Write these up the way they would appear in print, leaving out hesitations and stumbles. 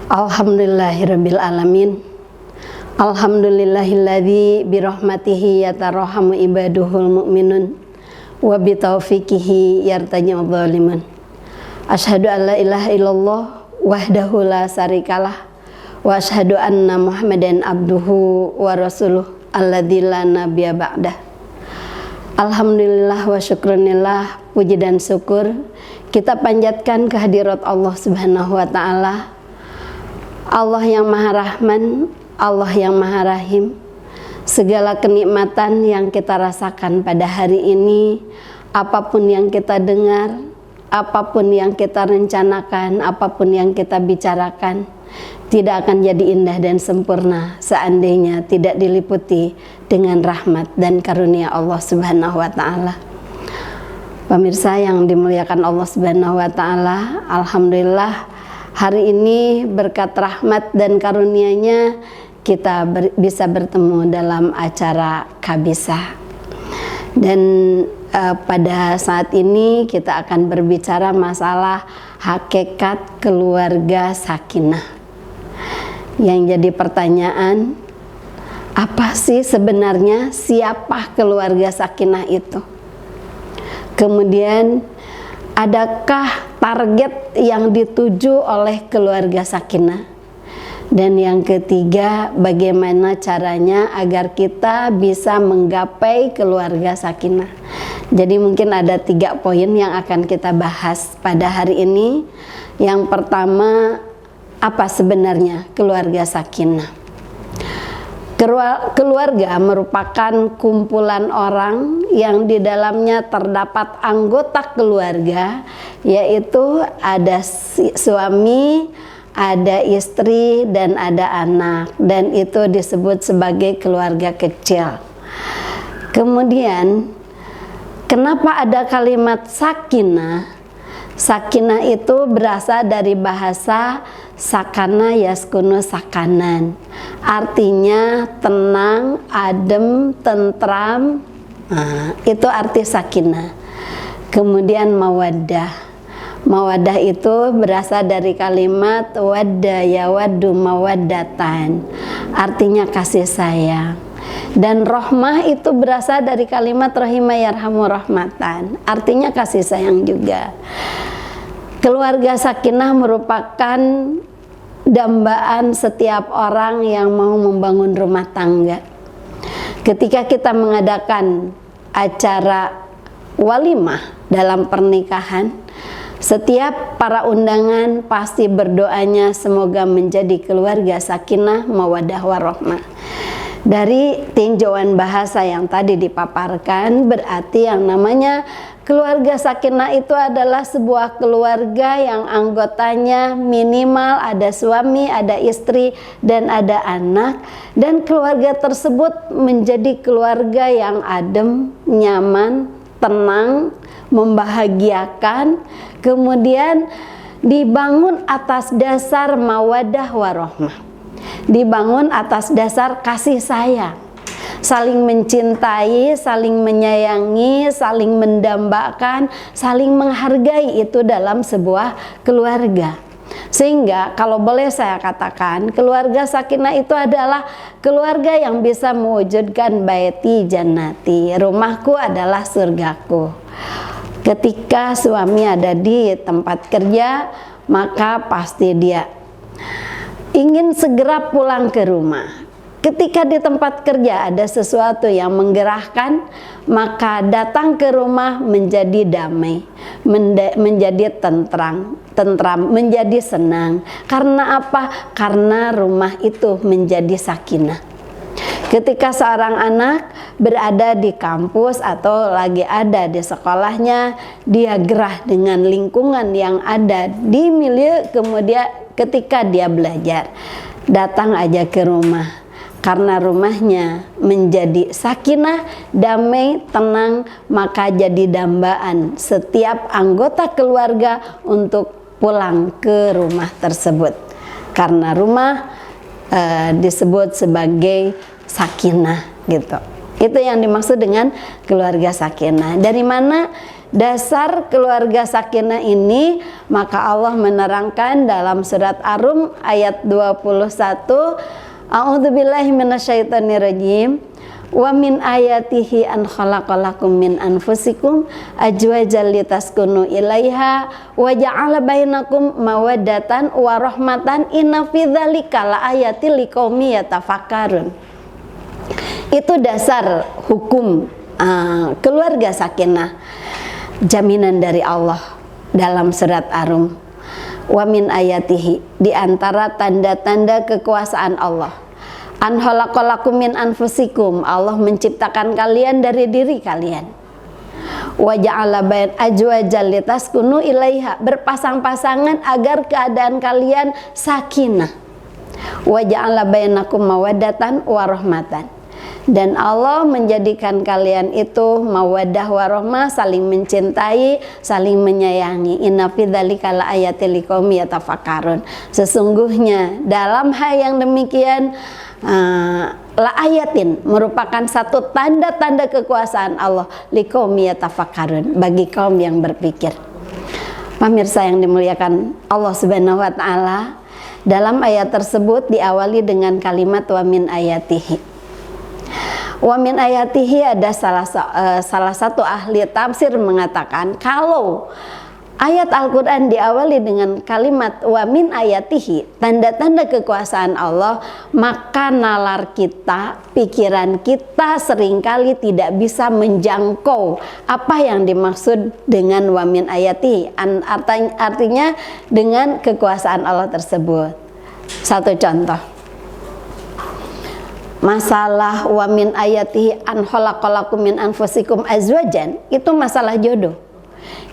Alhamdulillahirabbil alamin. Alhamdulillahilladzi birahmatihi yatarhamu ibaduhul mu'minun wa bitaufiqihi yartajul zalimun. Asyhadu an la ilaha illallah wahdahu la syarikalah wa asyhadu anna Muhammadan abduhu wa rasuluh alladzi la nabiyya ba'dah. Alhamdulillah wa syukranillah, puji dan syukur kita panjatkan kehadirat Allah Subhanahu wa taala. Allah yang Maha Rahman, Allah yang Maha Rahim. Segala kenikmatan yang kita rasakan pada hari ini, apapun yang kita dengar, apapun yang kita rencanakan, apapun yang kita bicarakan, tidak akan jadi indah dan sempurna seandainya tidak diliputi dengan rahmat dan karunia Allah Subhanahu wa taala. Pemirsa yang dimuliakan Allah Subhanahu wa taala, alhamdulillah hari ini berkat rahmat dan karunia-Nya kita bisa bertemu dalam acara Kabisah. Dan pada saat ini kita akan berbicara masalah hakikat keluarga sakinah. Yang jadi pertanyaan, apa sih sebenarnya, siapa keluarga sakinah itu? Kemudian, adakah target yang dituju oleh keluarga sakinah? Dan yang ketiga, bagaimana caranya agar kita bisa menggapai keluarga sakinah? Jadi mungkin ada 3 poin yang akan kita bahas pada hari ini. Yang pertama, apa sebenarnya keluarga sakinah? Keluarga merupakan kumpulan orang yang di dalamnya terdapat anggota keluarga, yaitu ada suami, ada istri, dan ada anak, dan itu disebut sebagai keluarga kecil. Kemudian, kenapa ada kalimat sakinah? Sakinah itu berasal dari bahasa sakana yaskunu sakanan, artinya tenang, adem, tentram. Nah, itu arti sakinah. Kemudian mawaddah. Mawaddah itu berasal dari kalimat wadda yawaddu mawaddatan, artinya kasih sayang. Dan rohmah itu berasal dari kalimat rahimah yarhamu rahmatan, artinya kasih sayang juga. Keluarga sakinah merupakan dambaan setiap orang yang mau membangun rumah tangga. Ketika kita mengadakan acara walimah dalam pernikahan, setiap para undangan pasti berdoanya semoga menjadi keluarga sakinah mawaddah warahmah. Dari tinjauan bahasa yang tadi dipaparkan, berarti yang namanya keluarga sakinah itu adalah sebuah keluarga yang anggotanya minimal ada suami, ada istri, dan ada anak. Dan keluarga tersebut menjadi keluarga yang adem, nyaman, tenang, membahagiakan. Kemudian dibangun atas dasar mawaddah warahmah. Dibangun atas dasar kasih sayang, saling mencintai, saling menyayangi, saling mendambakan, saling menghargai, itu dalam sebuah keluarga. Sehingga kalau boleh saya katakan, keluarga sakinah itu adalah keluarga yang bisa mewujudkan baiti jannati, rumahku adalah surgaku. Ketika suami ada di tempat kerja, maka pasti dia ingin segera pulang ke rumah. Ketika di tempat kerja ada sesuatu yang menggerahkan, maka datang ke rumah menjadi damai, menjadi tentram, menjadi senang. Karena apa? Karena rumah itu menjadi sakinah. Ketika seorang anak berada di kampus atau lagi ada di sekolahnya, dia gerah dengan lingkungan yang ada di milieu. Kemudian ketika dia belajar, datang aja ke rumah, karena rumahnya menjadi sakinah, damai, tenang, maka jadi dambaan setiap anggota keluarga untuk pulang ke rumah tersebut. Karena rumah disebut sebagai sakinah gitu. Itu yang dimaksud dengan keluarga sakinah. Dari mana? dasar keluarga sakinah ini, maka Allah menerangkan dalam surat Ar-Rum ayat 21, A'udzubillahi minasyaitonirrajim. Wa min ayatihi an khalaqalakum min anfusikum azwajan litaskunu ilaiha wa ja'ala bainakum mawaddatan wa rahmatan inna fi dzalika laayatil liqaumi yatafakkarun. Itu dasar hukum keluarga sakinah, jaminan dari Allah dalam surat Ar-Rum. Wa min ayatihi, di antara tanda-tanda kekuasaan Allah, an khalaqalakum min anfusikum, Allah menciptakan kalian dari diri kalian. Wa ja'ala bain azwajan litaskunu ilaiha, berpasang-pasangan agar keadaan kalian sakinah. Wa ja'ala bainakum mawaddatan wa rahmatan, dan Allah menjadikan kalian itu mawaddah warahmah, saling mencintai, saling menyayangi. Inna fi dzalika laayatil liqaumi yatafakkarun. Sesungguhnya dalam hal yang demikian laayatin, merupakan satu tanda-tanda kekuasaan Allah, liqaumi yatafakkarun, bagi kaum yang berpikir. Pemirsa yang dimuliakan Allah Subhanahu wa taala, dalam ayat tersebut diawali dengan kalimat wa min ayatihi. Wa min ayatihi, ada salah satu ahli tafsir mengatakan kalau ayat Al-Quran diawali dengan kalimat wa min ayatihi, tanda-tanda kekuasaan Allah, maka nalar kita, pikiran kita seringkali tidak bisa menjangkau apa yang dimaksud dengan wa min ayatihi, artinya dengan kekuasaan Allah tersebut. Satu contoh, masalah wa min ayatihi an khalaqalakum min anfusikum azwajan, itu masalah jodoh.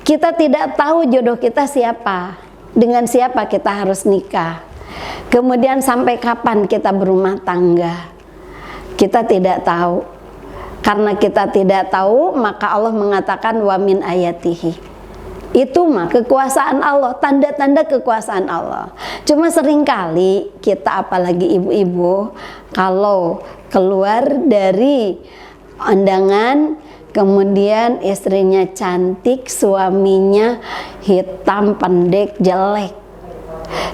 Kita tidak tahu jodoh kita siapa, dengan siapa kita harus nikah, kemudian sampai kapan kita berumah tangga, kita tidak tahu. Karena kita tidak tahu, maka Allah mengatakan wa min ayatihi. Itu mah kekuasaan Allah, tanda-tanda kekuasaan Allah. Cuma seringkali kita, apalagi ibu-ibu, kalau keluar dari undangan, kemudian istrinya cantik, suaminya hitam, pendek, jelek,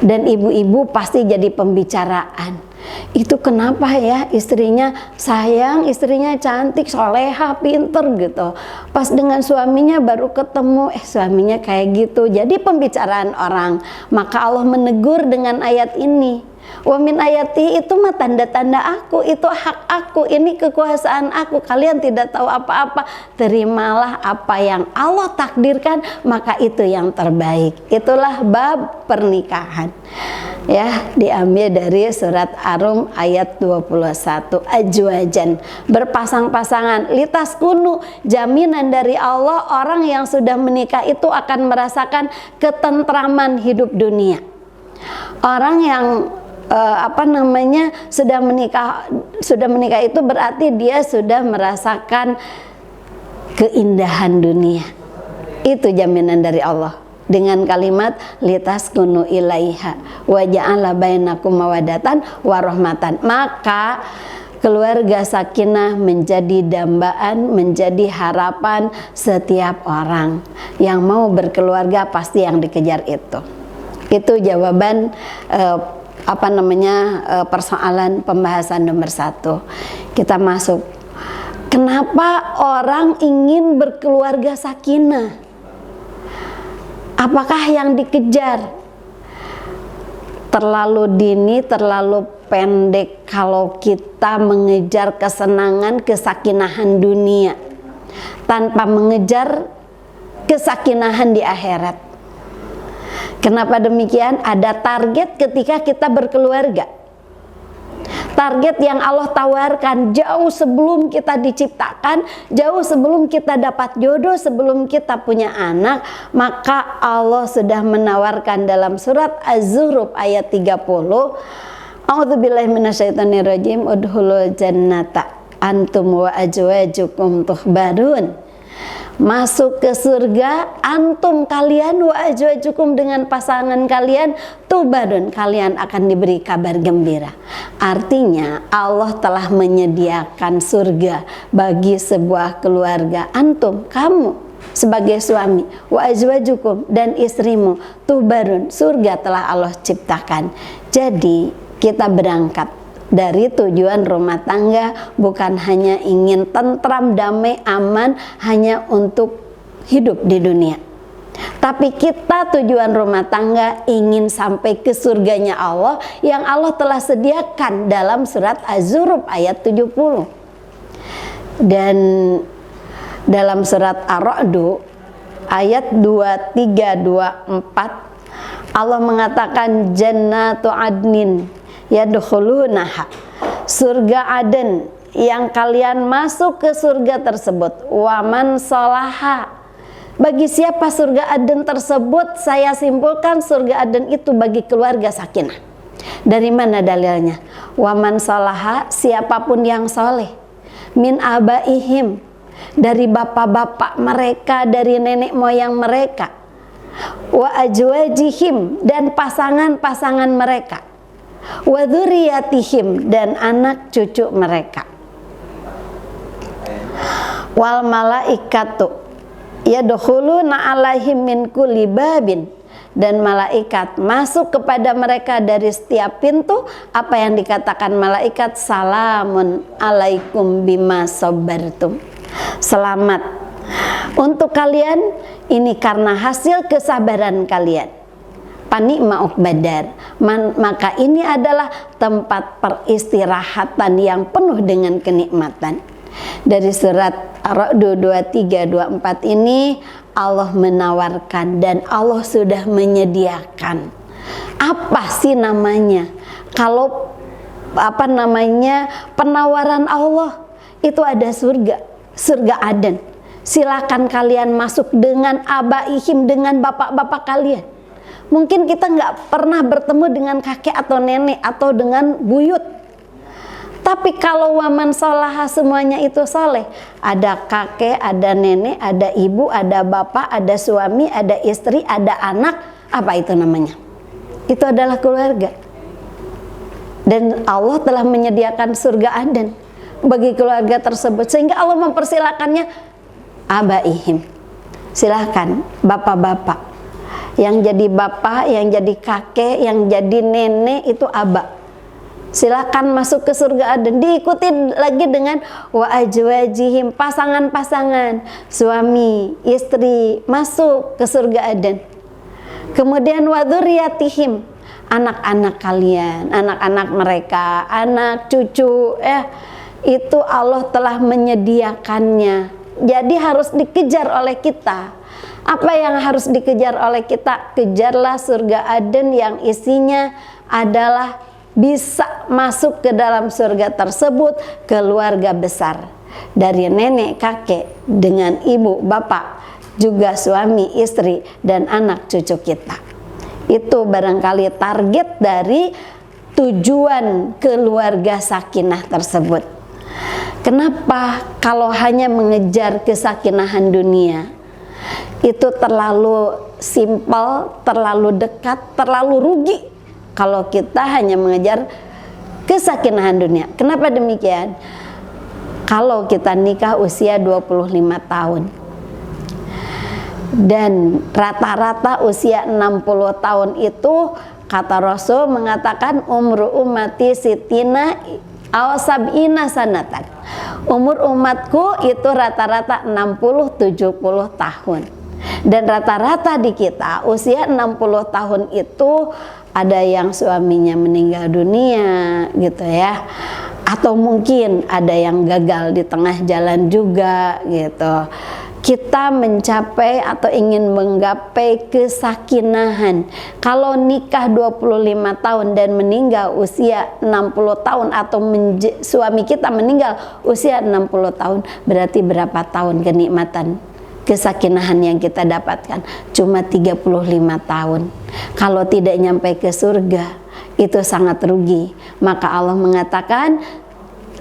dan ibu-ibu pasti jadi pembicaraan. Itu kenapa ya istrinya sayang, istrinya cantik, soleha, pinter gitu. Pas dengan suaminya baru ketemu, suaminya kayak gitu. Jadi pembicaraan orang. Maka Allah menegur dengan ayat ini. Wa min ayati, itu mah tanda-tanda aku, itu hak aku, ini kekuasaan aku. Kalian tidak tahu apa-apa, terimalah apa yang Allah takdirkan, maka itu yang terbaik. Itulah bab pernikahan. Ya, diambil dari surat Ar-Rum ayat 21, azwajan, berpasang-pasangan, litaskunu, jaminan dari Allah, orang yang sudah menikah itu akan merasakan ketentraman hidup dunia. Orang yang sudah menikah itu berarti dia sudah merasakan keindahan dunia. Itu jaminan dari Allah dengan kalimat litaskunu ilaiha wa ja'ala bainakum mawaddatan wa rahmatan. Maka keluarga sakinah menjadi dambaan, menjadi harapan setiap orang yang mau berkeluarga, pasti yang dikejar itu. Itu jawaban persoalan pembahasan nomor 1. Kita masuk, kenapa orang ingin berkeluarga sakinah? Apakah yang dikejar terlalu dini, terlalu pendek kalau kita mengejar kesenangan, kesakinahan dunia tanpa mengejar kesakinahan di akhirat? Kenapa demikian? Ada target ketika kita berkeluarga. Target yang Allah tawarkan jauh sebelum kita diciptakan, jauh sebelum kita dapat jodoh, sebelum kita punya anak, maka Allah sudah menawarkan dalam surat Az-Zukhruf ayat 30. A'udzubillahi minasyaitonirrajim, udkhulul jannata antum wa azwajukum tuhbarun. Masuk ke surga antum, kalian, wa azwajukum, dengan pasangan kalian, tubadun, kalian akan diberi kabar gembira. Artinya Allah telah menyediakan surga bagi sebuah keluarga, antum, kamu. sebagai suami, wa azwajukum, dan istrimu, tuhbarun, surga telah Allah ciptakan. Jadi kita berangkat dari tujuan rumah tangga bukan hanya ingin tentram, damai, aman hanya untuk hidup di dunia, tapi kita tujuan rumah tangga ingin sampai ke surganya Allah yang Allah telah sediakan dalam surat Az-Zukhruf ayat 70. Dan dalam surat Ar-Ra'd ayat 23, 24 Allah mengatakan jannatu adnin yadkhulunaha, surga Aden yang kalian masuk ke surga tersebut, waman sholaha, bagi siapa surga Aden tersebut? Saya simpulkan surga Aden itu bagi keluarga sakinah. Dari mana dalilnya? Waman sholaha, siapapun yang soleh, min abaihim, dari bapak-bapak mereka, dari nenek moyang mereka, wa ajwajihim, dan pasangan-pasangan mereka, wa dzurriyyatihim, dan anak cucu mereka, wal malaikatu yadkhuluna alaihim min kulli babin, dan malaikat masuk kepada mereka dari setiap pintu. Apa yang dikatakan malaikat? Salamun alaikum bima sabartum, selamat untuk kalian, ini karena hasil kesabaran kalian. Panikma uqbadar, maka ini adalah tempat peristirahatan yang penuh dengan kenikmatan. Dari surat Ar-Ra'd 23, 24 ini Allah menawarkan dan Allah sudah menyediakan. Apa sih namanya? Kalau penawaran Allah itu ada surga, surga Aden. Silakan kalian masuk dengan abaihim, dengan bapak-bapak kalian. Mungkin kita nggak pernah bertemu dengan kakek atau nenek atau dengan buyut. Tapi kalau waman sholaha, semuanya itu soleh. Ada kakek, ada nenek, ada ibu, ada bapak, ada suami, ada istri, ada anak. Apa itu namanya? Itu adalah keluarga. Dan Allah telah menyediakan surga Aden bagi keluarga tersebut, sehingga Allah mempersilakannya abaihim. Silahkan bapak-bapak. Yang jadi bapak, yang jadi kakek, yang jadi nenek itu aba. Silakan masuk ke surga Aden. Diikuti lagi dengan wa ajwajihim, pasangan-pasangan, suami, istri masuk ke surga Aden. Kemudian wa dzurriyyatihim, anak-anak kalian, anak-anak mereka, anak cucu, itu Allah telah menyediakannya. Jadi harus dikejar oleh kita. Apa yang harus dikejar oleh kita? Kejarlah surga Aden yang isinya adalah bisa masuk ke dalam surga tersebut keluarga besar, dari nenek kakek dengan ibu bapak, juga suami istri dan anak cucu kita. Itu barangkali target dari tujuan keluarga sakinah tersebut. Kenapa kalau hanya mengejar kesakinahan dunia itu terlalu simpel, terlalu dekat, terlalu rugi kalau kita hanya mengejar kesakinahan dunia. Kenapa demikian? Kalau kita nikah usia 25 tahun dan rata-rata usia 60 tahun itu, kata Rasul mengatakan umru ummati sitina aw sab'ina sanatan. Umur umatku itu rata-rata 60-70 tahun. Dan rata-rata di kita usia 60 tahun itu ada yang suaminya meninggal dunia gitu ya, atau mungkin ada yang gagal di tengah jalan juga gitu. Kita mencapai atau ingin menggapai kesakinahan. Kalau nikah 25 tahun dan meninggal usia 60 tahun, atau suami kita meninggal usia 60 tahun, berarti berapa tahun kenikmatan kesakinahan yang kita dapatkan? Cuma 35 tahun. Kalau tidak nyampe ke surga, itu sangat rugi. Maka Allah mengatakan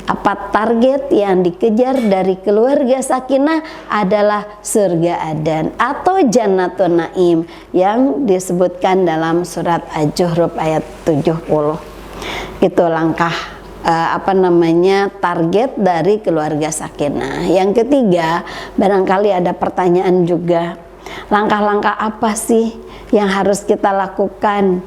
apa target yang dikejar dari keluarga sakinah adalah surga Aden atau Jannatun Naim yang disebutkan dalam surat Az-Zukhruf ayat 70. Itu langkah target dari keluarga sakinah. Yang ketiga, barangkali ada pertanyaan juga, langkah-langkah apa sih yang harus kita lakukan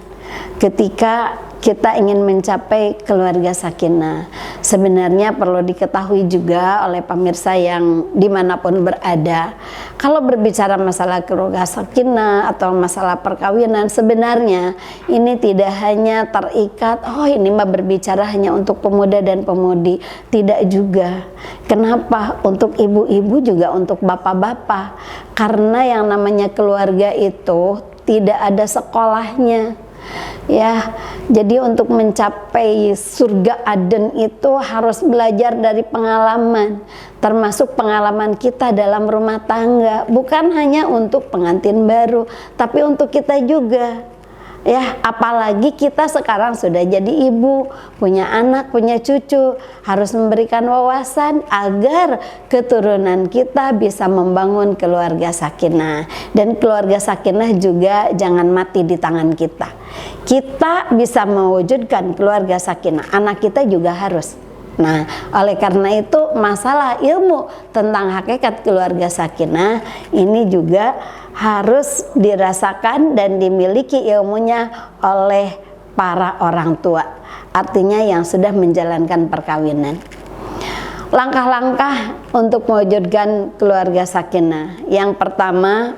ketika kita ingin mencapai keluarga sakinah? Sebenarnya perlu diketahui juga oleh pemirsa yang dimanapun berada, kalau berbicara masalah keluarga sakinah atau masalah perkawinan, sebenarnya ini tidak hanya terikat, oh ini mah berbicara hanya untuk pemuda dan pemudi. Tidak juga. Kenapa? Untuk ibu-ibu juga untuk bapak-bapak. Karena yang namanya keluarga itu tidak ada sekolahnya. Ya, jadi untuk mencapai surga Aden itu harus belajar dari pengalaman, termasuk pengalaman kita dalam rumah tangga, bukan hanya untuk pengantin baru, tapi untuk kita juga. Ya, apalagi kita sekarang sudah jadi ibu, punya anak, punya cucu, harus memberikan wawasan agar keturunan kita bisa membangun keluarga sakinah. Dan keluarga sakinah juga jangan mati di tangan kita. Kita bisa mewujudkan keluarga sakinah, anak kita juga harus. Nah, oleh karena itu masalah ilmu tentang hakikat keluarga sakinah ini juga harus dirasakan dan dimiliki ilmunya oleh para orang tua, artinya yang sudah menjalankan perkawinan. Langkah-langkah untuk mewujudkan keluarga sakinah. Yang pertama,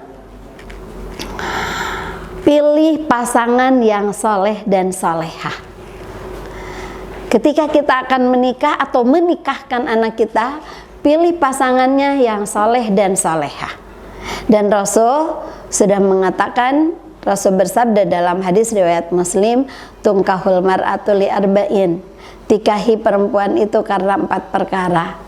pilih pasangan yang soleh dan solehah. Ketika kita akan menikah atau menikahkan anak kita, pilih pasangannya yang soleh dan solehah. Dan Rasul sudah mengatakan, Rasul bersabda dalam hadis riwayat Muslim, tungkahul mar'atu li arba'in, tikahi perempuan itu karena 4 perkara.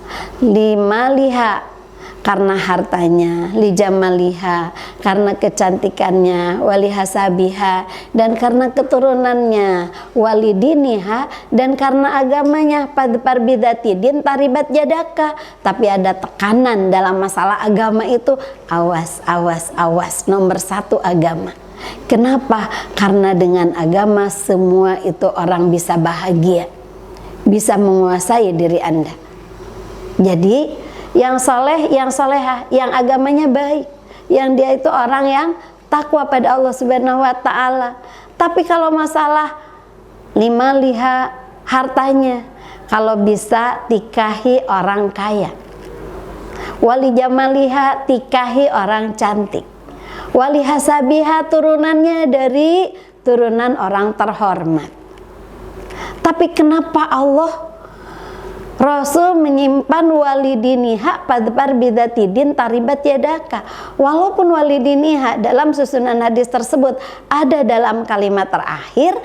Lima liha, karena hartanya, lijamaliha, karena kecantikannya, walihasabiha, dan karena keturunannya, walidiniha, dan karena agamanya. Padpar bidati din taribat jadaka. Tapi ada tekanan dalam masalah agama itu, awas, awas, awas. Nomor 1 agama. Kenapa? Karena dengan agama semua itu orang bisa bahagia, bisa menguasai diri Anda. Jadi yang soleh, yang solehah, yang agamanya baik, yang dia itu orang yang takwa pada Allah Subhanahu wa Ta'ala. Tapi kalau masalah lima liha, hartanya, kalau bisa tikahi orang kaya, wali jamaliha, tikahi orang cantik, wali hasabiha, turunannya dari turunan orang terhormat. Tapi kenapa Allah Rasul menyimpan walidiniha padpar bidatidin taribat yadaka? Walaupun walidiniha dalam susunan hadis tersebut ada dalam kalimat terakhir,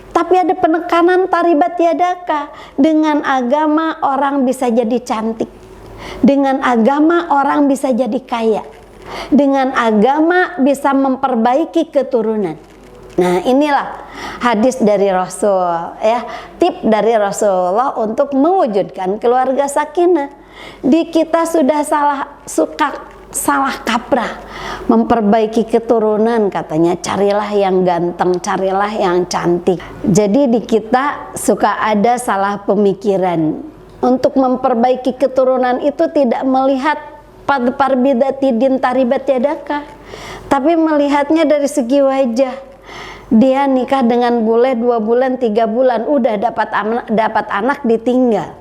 tapi ada penekanan taribat yadaka. Dengan agama orang bisa jadi cantik, dengan agama orang bisa jadi kaya, dengan agama bisa memperbaiki keturunan. Nah, inilah hadis dari Rasul, ya, tip dari Rasulullah untuk mewujudkan keluarga sakinah. Di kita sudah salah kaprah memperbaiki keturunan, katanya carilah yang ganteng, carilah yang cantik. Jadi di kita suka ada salah pemikiran. Untuk memperbaiki keturunan itu tidak melihat padpar bidatidin taribat yadaka, tapi melihatnya dari segi wajah. Dia nikah dengan bule 2 bulan, 3 bulan, udah dapat anak ditinggal.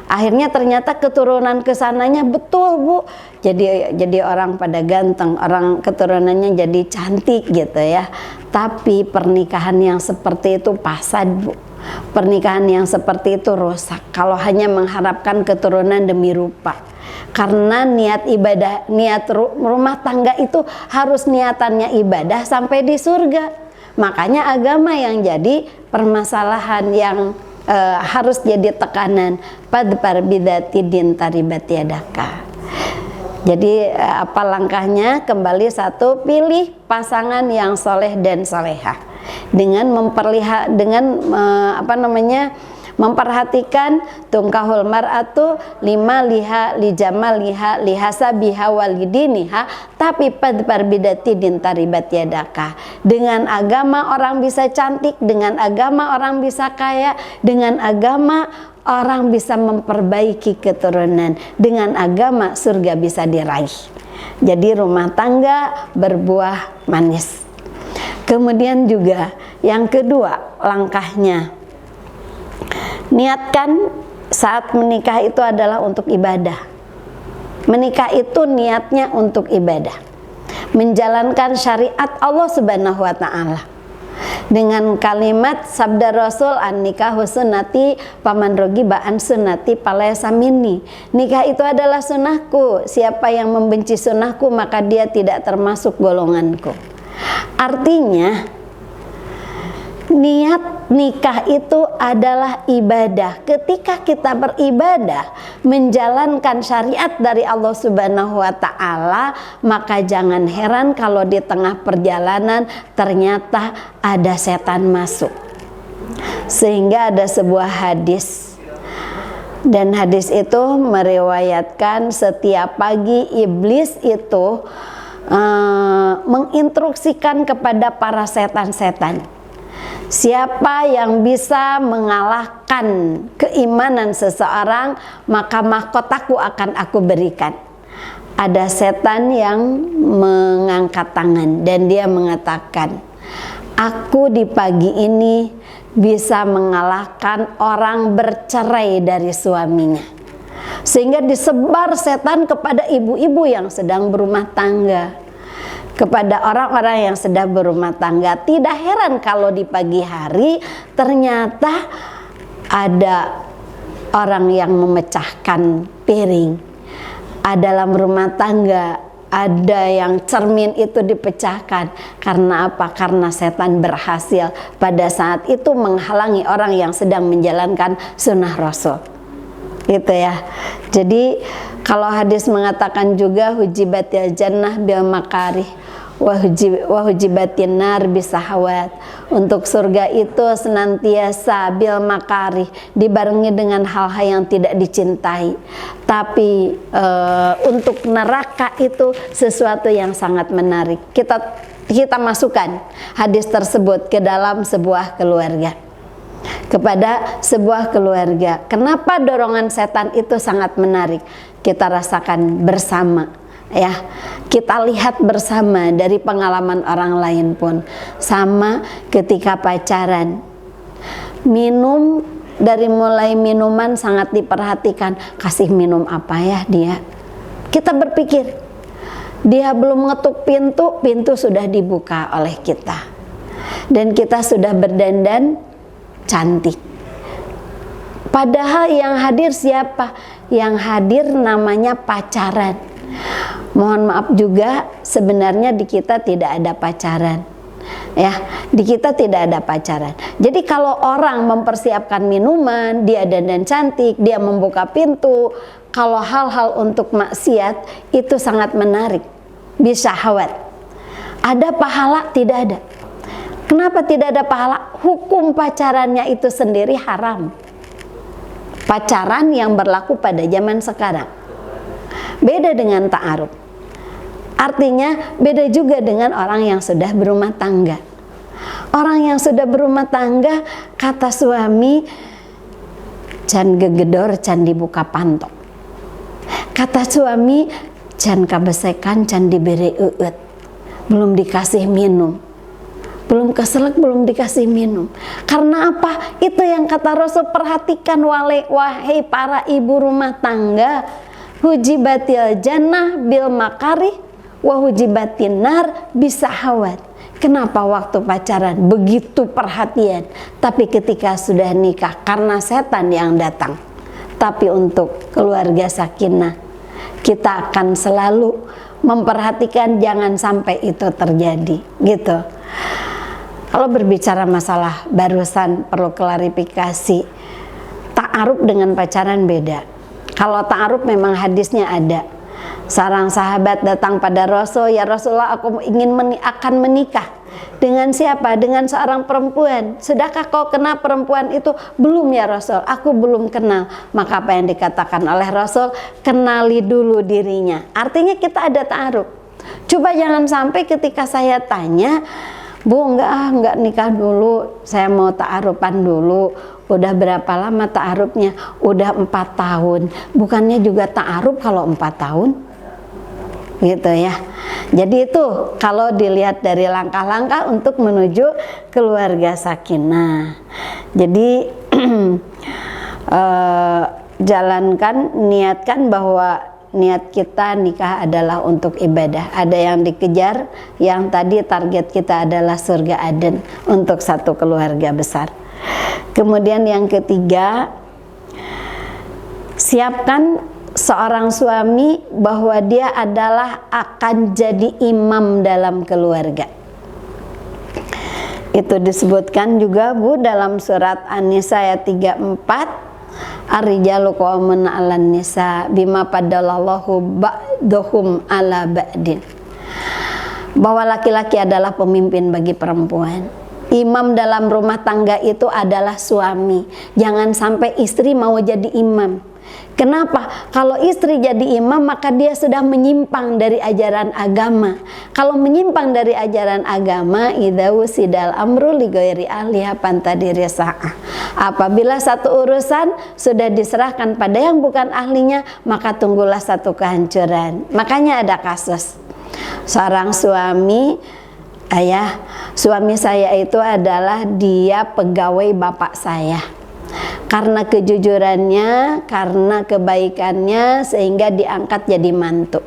Akhirnya ternyata keturunan kesananya betul, Bu. Jadi orang pada ganteng, orang keturunannya jadi cantik gitu ya. Tapi pernikahan yang seperti itu fasad, Bu. Pernikahan yang seperti itu rusak kalau hanya mengharapkan keturunan demi rupa. Karena niat ibadah, niat rumah tangga itu harus niatannya ibadah sampai di surga. Makanya agama yang jadi permasalahan, yang harus jadi tekanan. Padpar bidatidin taribat yadaka. Jadi apa langkahnya? Kembali 1, pilih pasangan yang soleh dan solehah dengan Memperhatikan tungkahul mar'atu lima liha li jamaliha li hasabiha walidiniha, tapi padbar bidati din taribat yadaka. Dengan agama orang bisa cantik, dengan agama orang bisa kaya, dengan agama orang bisa memperbaiki keturunan, dengan agama surga bisa diraih. Jadi rumah tangga berbuah manis. Kemudian juga yang kedua langkahnya, niatkan saat menikah itu adalah untuk ibadah. Menikah itu niatnya untuk ibadah, menjalankan syariat Allah Subhanahu wa Ta'ala. Dengan kalimat sabda Rasul, an nikahu sunnati paman rogiba an sunnati falaysa minni. Nikah itu adalah sunnahku, siapa yang membenci sunnahku maka dia tidak termasuk golonganku. Artinya niat nikah itu adalah ibadah. Ketika kita beribadah, menjalankan syariat dari Allah Subhanahu wa Ta'ala, maka jangan heran kalau di tengah perjalanan ternyata ada setan masuk. Sehingga ada sebuah hadis, dan hadis itu meriwayatkan setiap pagi iblis itu menginstruksikan kepada para setan-setan, siapa yang bisa mengalahkan keimanan seseorang, maka mahkotaku akan aku berikan. Ada setan yang mengangkat tangan dan dia mengatakan, aku di pagi ini bisa mengalahkan orang bercerai dari suaminya. Sehingga disebar setan kepada ibu-ibu yang sedang berumah tangga, kepada orang-orang yang sedang berumah tangga. Tidak heran kalau di pagi hari ternyata ada orang yang memecahkan piring. Dalam rumah tangga ada yang cermin itu dipecahkan. Karena apa? Karena setan berhasil pada saat itu menghalangi orang yang sedang menjalankan sunnah Rasul. Gitu ya. Jadi kalau hadis mengatakan juga hujibatil jannah bil makarih wa hujibatin nar bisahawat. Untuk surga itu senantiasa bil makarih, dibarengi dengan hal-hal yang tidak dicintai. Tapi untuk neraka itu sesuatu yang sangat menarik. Kita masukkan hadis tersebut ke dalam sebuah keluarga, kepada sebuah keluarga. Kenapa dorongan setan itu sangat menarik? Kita rasakan bersama, ya. Kita lihat bersama dari pengalaman orang lain pun. Sama ketika pacaran, minum, dari mulai minuman sangat diperhatikan. Kasih minum apa ya dia? Kita berpikir, dia belum ngetuk pintu, pintu sudah dibuka oleh kita, dan kita sudah berdandan cantik. Padahal yang hadir siapa? Yang hadir namanya pacaran. Mohon maaf juga, sebenarnya di kita tidak ada pacaran. Ya, di kita tidak ada pacaran. Jadi kalau orang mempersiapkan minuman, dia dandan cantik, dia membuka pintu, kalau hal-hal untuk maksiat itu sangat menarik. Bisa syahwat. Ada pahala? Tidak ada. Kenapa tidak ada pahala? Hukum pacarannya itu sendiri haram. Pacaran yang berlaku pada zaman sekarang. Beda dengan ta'aruf. Artinya beda juga dengan orang yang sudah berumah tangga. Orang yang sudah berumah tangga, kata suami, can gegedor, can dibuka pantok. Kata suami, can kabesekan, can diberi uut. Belum dikasih minum. Belum keselak, belum dikasih minum. Karena apa? Itu yang kata Rasul, perhatikan wahai para ibu rumah tangga. Hujibatil jannah bil makarih wa hujibatin nar bisahawat. Kenapa waktu pacaran begitu perhatian, tapi ketika sudah nikah karena setan yang datang. Tapi untuk keluarga sakinah, kita akan selalu memperhatikan jangan sampai itu terjadi, gitu. Kalau berbicara masalah barusan perlu klarifikasi, ta'aruf dengan pacaran beda. Kalau ta'aruf memang hadisnya ada, Seorang sahabat datang pada Rasul, "Ya Rasulullah, aku akan menikah. Dengan siapa? Dengan seorang perempuan. Sudahkah kau kenal perempuan itu?" "Belum ya Rasul, aku belum kenal." Maka apa yang dikatakan oleh Rasul? Kenali dulu dirinya. Artinya kita ada ta'aruf. Coba jangan sampai ketika saya tanya, "Bu, enggak nikah dulu, saya mau ta'arufan dulu." Udah berapa lama ta'arufnya? Udah 4 tahun. Bukannya juga ta'aruf kalau 4 tahun? Gitu ya. Jadi itu kalau dilihat dari langkah-langkah untuk menuju keluarga sakinah. Jadi jalankan, niatkan bahwa niat kita nikah adalah untuk ibadah. Ada yang dikejar, yang tadi target kita adalah surga Aden untuk satu keluarga besar. Kemudian yang ketiga, siapkan seorang suami bahwa dia adalah akan jadi imam dalam keluarga. Itu disebutkan juga Bu dalam surat An-Nisa ayat 34, "Ar-rijalu qawwamun 'alan nisa bima faddalallahu ba'dahum 'ala ba'din." Bahwa laki-laki adalah pemimpin bagi perempuan. Imam dalam rumah tangga itu adalah suami. Jangan sampai istri mau jadi imam. Kenapa? Kalau istri jadi imam maka dia sudah menyimpang dari ajaran agama. Kalau menyimpang dari ajaran agama, idza wusidal amru li ghairi ahliha fantadiri sa'ah. Apabila satu urusan sudah diserahkan pada yang bukan ahlinya, maka tunggulah satu kehancuran. Makanya ada kasus seorang suami, "Ayah, suami saya itu adalah dia pegawai bapak saya. Karena kejujurannya, karena kebaikannya sehingga diangkat jadi mantu.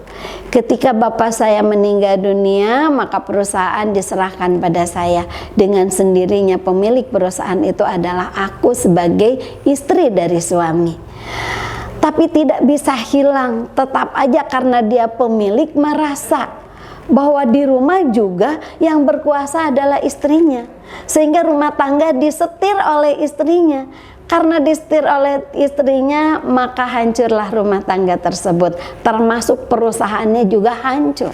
Ketika bapak saya meninggal dunia, maka perusahaan diserahkan pada saya. Dengan sendirinya pemilik perusahaan itu adalah aku sebagai istri dari suami." Tapi tidak bisa hilang, tetap aja karena dia pemilik merasa bahwa di rumah juga yang berkuasa adalah istrinya, sehingga rumah tangga disetir oleh istrinya. Karena disetir oleh istrinya, maka hancurlah rumah tangga tersebut, termasuk perusahaannya juga hancur.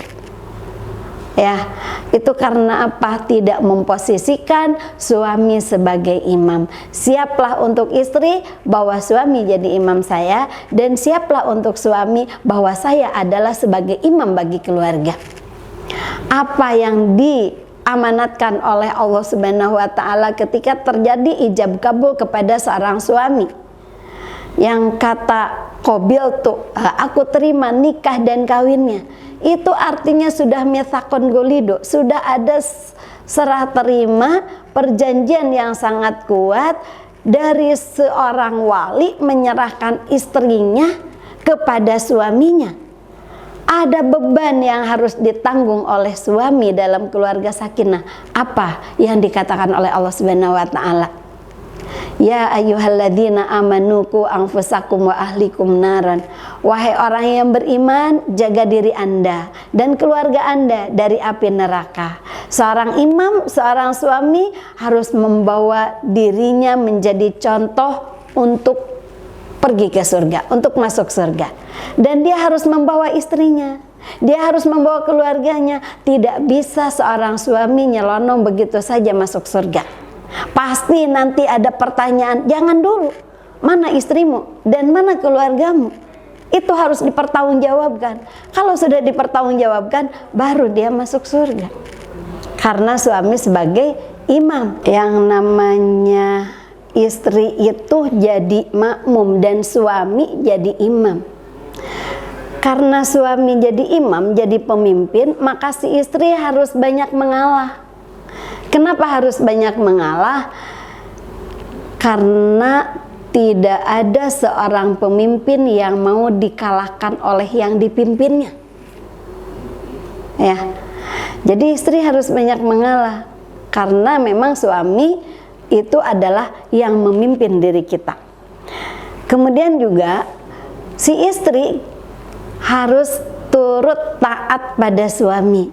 Ya, itu karena apa? Tidak memposisikan suami sebagai imam. Siaplah untuk istri bahwa suami jadi imam saya, dan siaplah untuk suami bahwa saya adalah sebagai imam bagi keluarga. Apa yang diamanatkan oleh Allah Subhanahu wa Ta'ala ketika terjadi ijab kabul kepada seorang suami, yang kata Qabil tuh, "Aku terima nikah dan kawinnya," itu artinya sudah mitsaqon golido, sudah ada serah terima perjanjian yang sangat kuat dari seorang wali menyerahkan istrinya kepada suaminya. Ada beban yang harus ditanggung oleh suami dalam keluarga sakinah. Apa yang dikatakan oleh Allah Subhanahu wa Ta'ala? "Ya ayyuhalladzina amanu qu anfusakum wa ahlikum naran." Wahai orang yang beriman, jaga diri Anda dan keluarga Anda dari api neraka. Seorang imam, seorang suami harus membawa dirinya menjadi contoh untuk pergi ke surga, untuk masuk surga. Dan dia harus membawa istrinya, dia harus membawa keluarganya. Tidak bisa seorang suami nyelonong begitu saja masuk surga. Pasti nanti ada pertanyaan, "Jangan dulu, mana istrimu dan mana keluargamu?" Itu harus dipertanggungjawabkan. Kalau sudah dipertanggungjawabkan, baru dia masuk surga. Karena suami sebagai imam. Yang namanya istri itu jadi makmum dan suami jadi imam. Karena suami jadi imam, jadi pemimpin, maka si istri harus banyak mengalah. Kenapa harus banyak mengalah? Karena tidak ada seorang pemimpin yang mau dikalahkan oleh yang dipimpinnya. Ya. Jadi istri harus banyak mengalah karena memang suami itu adalah yang memimpin diri kita. Kemudian juga si istri harus turut taat pada suami.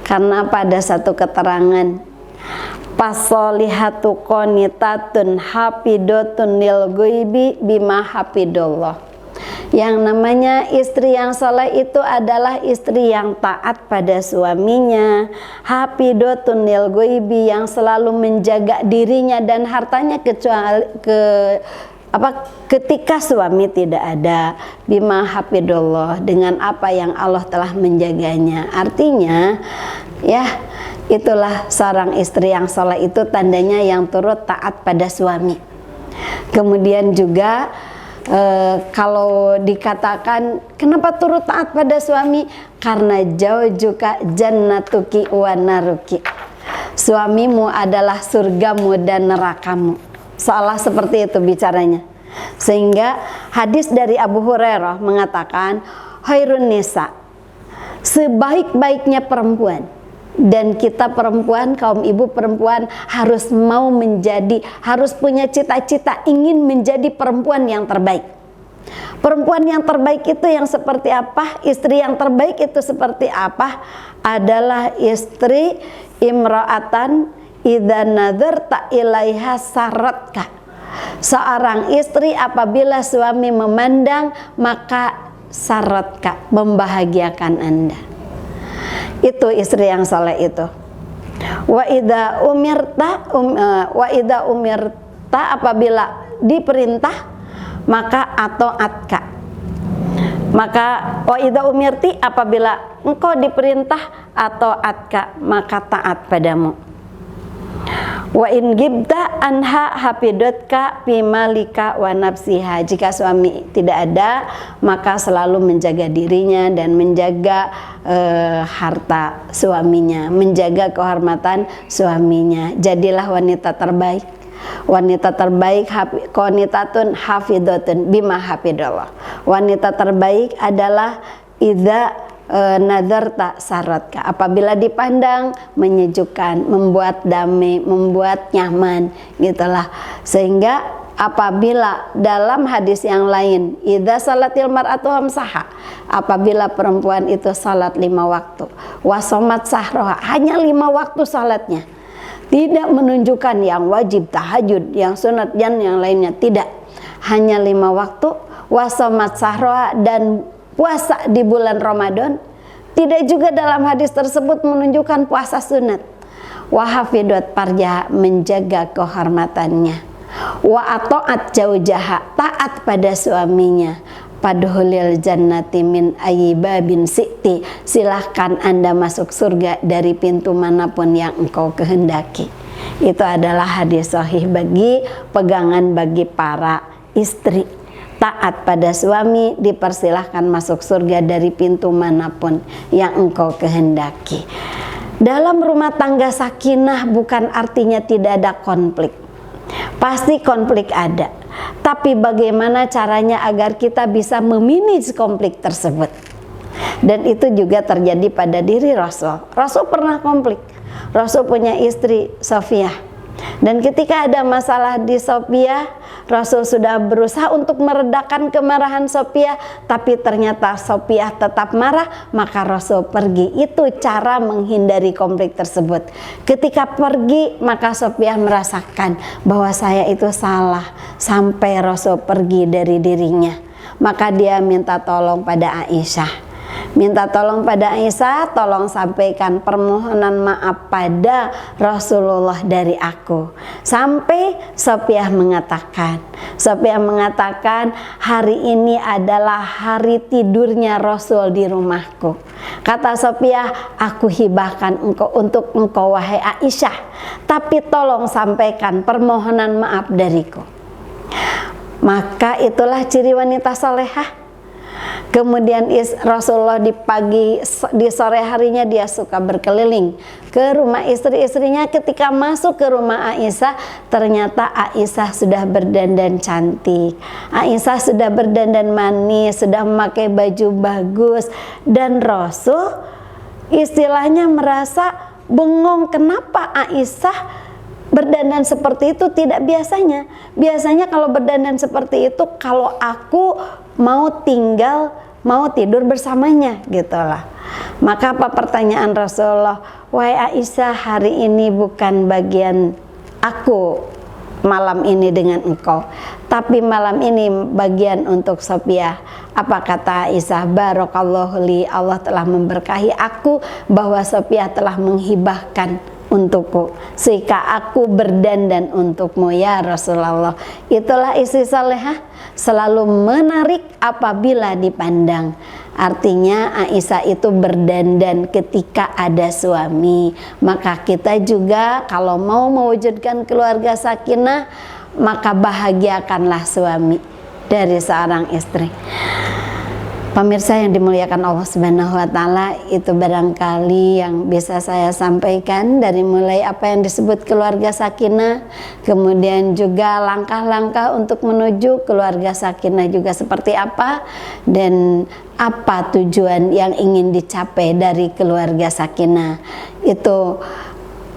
Karena pada satu keterangan, "Fasolihatu qanitatun hafidotun lil ghaibi bima hafidullah." Yang namanya istri yang saleh itu adalah istri yang taat pada suaminya, hafidhatun lil ghaibi, yang selalu menjaga dirinya dan hartanya ketika suami tidak ada, bima hafidullah, dengan apa yang Allah telah menjaganya. Artinya ya, itulah seorang istri yang saleh, itu tandanya yang turut taat pada suami. Kemudian juga kalau dikatakan kenapa turut taat pada suami, karena zaujuka jannatuki wa naruki, suamimu adalah surgamu dan nerakamu. Seolah seperti itu bicaranya. Sehingga hadis dari Abu Hurairah mengatakan, khairun nisa, sebaik-baiknya perempuan. Dan kita perempuan, kaum ibu perempuan harus mau menjadi, harus punya cita-cita ingin menjadi perempuan yang terbaik. Perempuan yang terbaik itu yang seperti apa? Istri yang terbaik itu seperti apa? Adalah istri imra'atan idza nadzarta ilaiha saratka. Seorang istri apabila suami memandang, maka saratka, membahagiakan Anda. Itu istri yang saleh itu. Wa idza umirta, apabila diperintah maka ata'atka. Maka wa idza umirti, apabila engkau diperintah ata'atka, maka taat padamu. Wa in gibta anha hafidatka fi malika wa nafsiha. Jika suami tidak ada, maka selalu menjaga dirinya dan menjaga harta suaminya, menjaga kehormatan suaminya. Jadilah wanita terbaik. Wanita terbaik, qanitatun hafidhatun bima hafidallah. Wanita terbaik adalah idza nadarta saratka, apabila dipandang menyejukkan, membuat damai, membuat nyaman, gitulah. Sehingga apabila dalam hadis yang lain, idza salatil mar'atu hamsaha, apabila perempuan itu salat 5 waktu, wasomat sahroha, hanya 5 waktu salatnya, tidak menunjukkan yang wajib tahajud, yang sunat dan yang lainnya, tidak, hanya 5 waktu, wasomat sahroha, dan puasa di bulan Ramadan. Tidak juga dalam hadis tersebut menunjukkan puasa sunat. Wa hafidhat farjaha, menjaga kehormatannya. Wa ata'at zaujaha, taat pada suaminya. Padhulil jannati min ayyibabin si'ti, silahkan Anda masuk surga dari pintu manapun yang engkau kehendaki. Itu adalah hadis sahih bagi pegangan bagi para istri. Taat pada suami, dipersilahkan masuk surga dari pintu manapun yang engkau kehendaki. Dalam rumah tangga sakinah bukan artinya tidak ada konflik. Pasti konflik ada. Tapi bagaimana caranya agar kita bisa memanage konflik tersebut? Dan itu juga terjadi pada diri Rasul. Rasul pernah konflik. Rasul punya istri Sofiyah. Dan ketika ada masalah di Sofiyah, Rasul sudah berusaha untuk meredakan kemarahan Sofiyah, tapi ternyata Sofiyah tetap marah, maka Rasul pergi. Itu cara menghindari konflik tersebut. Ketika pergi, maka Sofiyah merasakan bahwa saya itu salah, sampai Rasul pergi dari dirinya. Maka dia minta tolong pada Aisyah. Minta tolong pada Aisyah, tolong sampaikan permohonan maaf pada Rasulullah dari aku. Sampai Sofiyah mengatakan, hari ini adalah hari tidurnya Rasul di rumahku. Kata Sofiyah, aku hibahkan untuk engkau wahai Aisyah, tapi tolong sampaikan permohonan maaf dariku. Maka itulah ciri wanita salehah. Kemudian Rasulullah di sore harinya dia suka berkeliling ke rumah istri-istrinya. Ketika masuk ke rumah Aisyah, ternyata Aisyah sudah berdandan cantik, Aisyah sudah berdandan manis, sudah memakai baju bagus. Dan Rasul istilahnya merasa bengong, kenapa Aisyah berdandan seperti itu, tidak biasanya. Biasanya kalau berdandan seperti itu, kalau aku mau tidur bersamanya, gitulah. Maka apa pertanyaan Rasulullah? Wahai Aisyah, hari ini bukan bagian aku malam ini dengan engkau, tapi malam ini bagian untuk Sophia. Apa kata Aisyah? Barakallahu li, Allah telah memberkahi aku bahwa Sophia telah menghibahkan untukku, sehingga aku berdandan untukmu ya Rasulullah. Itulah istri salehah, selalu menarik apabila dipandang. Artinya Aisyah itu berdandan ketika ada suami. Maka kita juga kalau mau mewujudkan keluarga sakinah, maka bahagiakanlah suami dari seorang istri. Pemirsa yang dimuliakan Allah Subhanahu wa taala, itu barangkali yang bisa saya sampaikan dari mulai apa yang disebut keluarga sakinah, kemudian juga langkah-langkah untuk menuju keluarga sakinah juga seperti apa, dan apa tujuan yang ingin dicapai dari keluarga sakinah. Itu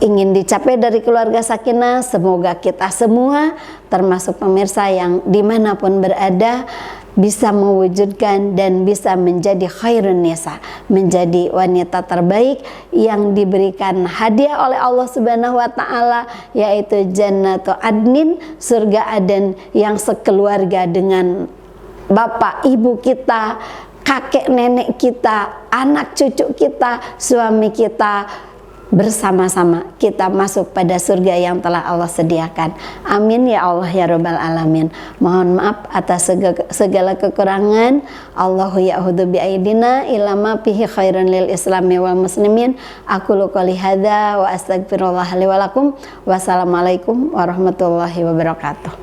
ingin dicapai dari keluarga sakinah, semoga kita semua termasuk pemirsa yang dimanapun berada bisa mewujudkan dan bisa menjadi khairun nisa, menjadi wanita terbaik yang diberikan hadiah oleh Allah Subhanahu wa taala, yaitu jannatu adnin, surga Aden yang sekeluarga dengan bapak ibu kita, kakek nenek kita, anak cucu kita, suami kita, bersama-sama kita masuk pada surga yang telah Allah sediakan. Amin ya Allah ya Rabbal Alamin. Mohon maaf atas segala kekurangan. Allahu ya'udzu bi'aidina ila ma fihi khairun lil islami wal muslimin. Aku qouli hadza wa astaghfirullah li wa lakum. Wassalamualaikum warahmatullahi wabarakatuh.